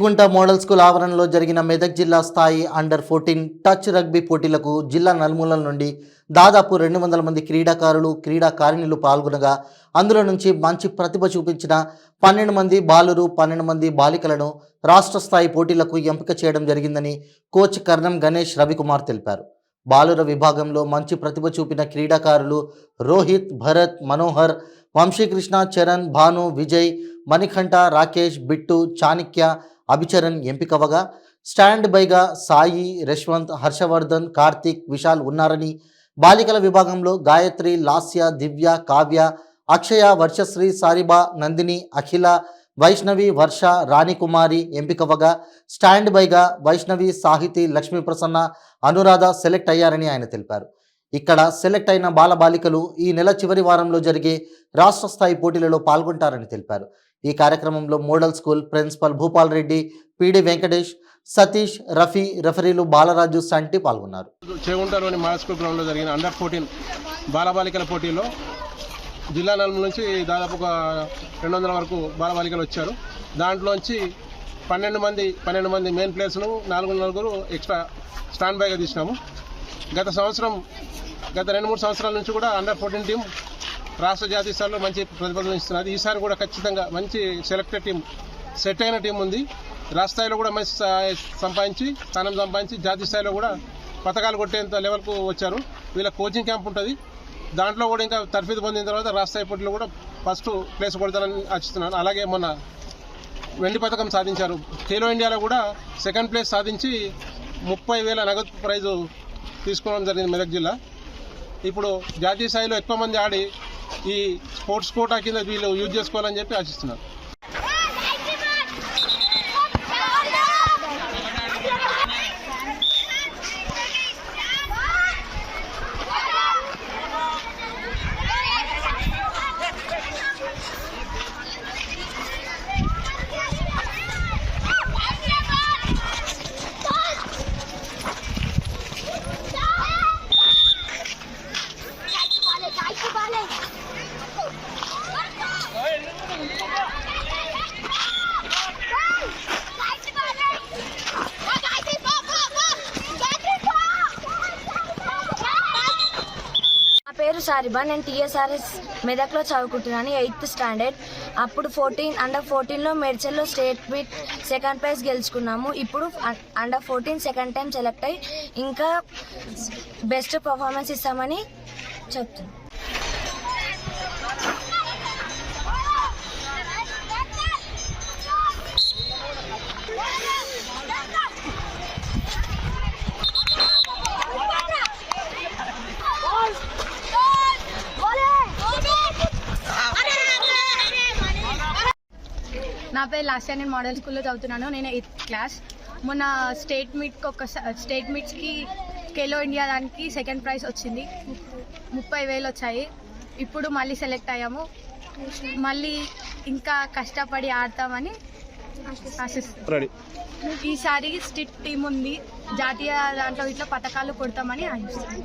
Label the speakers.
Speaker 1: Renigunta model school ఆవరణలో జరిగిన మెదక్ జిల్లా స్థాయి అండర్-14 టచ్ రగ్బీ పోటీలకు జిల్లా నలుమూలల నుండి దాదాపు 200 మంది క్రీడాకారులు క్రీడాకారిణులు పాల్గొనగా అందులో నుంచి మంచి ప్రతిభ చూపించిన 12 మంది బాలురు 12 మంది బాలికలను రాష్ట్ర స్థాయి పోటీలకు ఎంపిక చేయడం జరిగిందని కోచ్ కర్ణం గణేష్ రవికుమార్ తెలిపారు. బాలుర విభాగంలో మంచి ప్రతిభ చూపిన క్రీడాకారులు రోహిత్, భరత్, మనోహర్, వంశీకృష్ణ, చరణ్, భాను, విజయ్, మణికంఠ, రాకేష్, బిట్టు, చాణక్య, అభిచరణ్ ఎంపికవగా స్టాండ్ బైగా సాయి, యశ్వంత్, హర్షవర్ధన్, కార్తిక్, విశాల్ ఉన్నారని, బాలికల విభాగంలో గాయత్రి, లాస్య, దివ్య, కావ్య, అక్షయ, వర్షశ్రీ, సారిబా, నందిని, అఖిల, వైష్ణవి, వర్ష, రాణికుమారి ఎంపికవగా స్టాండ్ బైగా వైష్ణవి, సాహితి, లక్ష్మీప్రసన్న, అనురాధ సెలెక్ట్ అయ్యారని ఆయన తెలిపారు. ఇక్కడ సెలెక్ట్ అయిన బాలబాలికలు ఈ నెల చివరి వారంలో జరిగే రాష్ట్ర స్థాయి పోటీలలో పాల్గొంటారని తెలిపారు. ఈ కార్యక్రమంలో model school principal Bhupal Reddy, PD Venkatesh, Satish, Rafi, రెఫరీలు బాలరాజు, సంటి పాల్గొన్నారు.
Speaker 2: చేగుంటలోని మోడల్ స్కూల్ గ్రౌండ్లో జరిగిన అండర్-14 బాలబాలికల పోటీలో జిల్లా నలుమూల నుంచి దాదాపు 200 వరకు బాలబాలికలు వచ్చారు. దాంట్లోంచి 12 మంది మెయిన్ ప్లేయర్స్ను 4 ఎక్స్ట్రా స్టాండ్ బైగా తీసినాము. గత 2-3 సంవత్సరాల నుంచి కూడా అండర్-14 టీం రాష్ట్ర జాతీయ స్థాయిలో మంచి ప్రతిపాదన ఇస్తున్నది. ఈసారి కూడా ఖచ్చితంగా మంచి సెలెక్టెడ్ టీం, సెట్ అయిన టీం ఉంది. రాష్ట్ర స్థాయిలో కూడా మంచి స్థానం సంపాదించి జాతీయ స్థాయిలో కూడా పథకాలు కొట్టేంత లెవెల్కు వచ్చారు. వీళ్ళ కోచింగ్ క్యాంప్ ఉంటుంది. దాంట్లో కూడా ఇంకా తర్ఫీదు పొందిన తర్వాత రాష్ట్ర స్థాయి పోటీలో కూడా ఫస్ట్ ప్లేస్ కొడతానని ఆశిస్తున్నాను. అలాగే మొన్న వెండి పథకం సాధించారు. ఖేలో ఇండియాలో కూడా సెకండ్ ప్లేస్ సాధించి 30,000 నగదు ప్రైజు తీసుకోవడం జరిగింది మెదక్ జిల్లా. ఇప్పుడు జాతీయ స్థాయిలో ఎక్కువ మంది ఆడి ఈ స్పోర్ట్స్ కోటా కింద వీళ్ళు యూజ్ చేసుకోవాలని చెప్పి ఆశిస్తున్నారు.
Speaker 3: పేరు సారిబా. నేను టీఎస్ఆర్ఎస్ మెదక్లో చదువుకుంటున్నాను, 8th స్టాండర్డ్. అప్పుడు అండర్-14లో మెడ్చల్లో స్టేట్ మీట్ సెకండ్ ప్రైజ్ గెలుచుకున్నాము. ఇప్పుడు అండర్-14 సెకండ్ టైం సెలెక్ట్ అయ్యి ఇంకా బెస్ట్ పర్ఫార్మెన్స్ ఇస్తామని చెప్తున్నాను.
Speaker 4: నా పేరు లాస్య. నేను మోడల్ స్కూల్లో చదువుతున్నాను. నేను 8th క్లాస్. మొన్న స్టేట్ మీట్స్కి ఖేలో ఇండియా దానికి సెకండ్ ప్రైజ్ వచ్చింది. 30,000 వచ్చాయి. ఇప్పుడు మళ్ళీ సెలెక్ట్ అయ్యాము. మళ్ళీ ఇంకా కష్టపడి ఆడతామని ఆశిస్తున్నాం. ఈసారి స్టిట్ టీం ఉంది. జాతీయ దాంట్లో ఇట్లా పథకాలు కొడతామని ఆశిస్తున్నాం.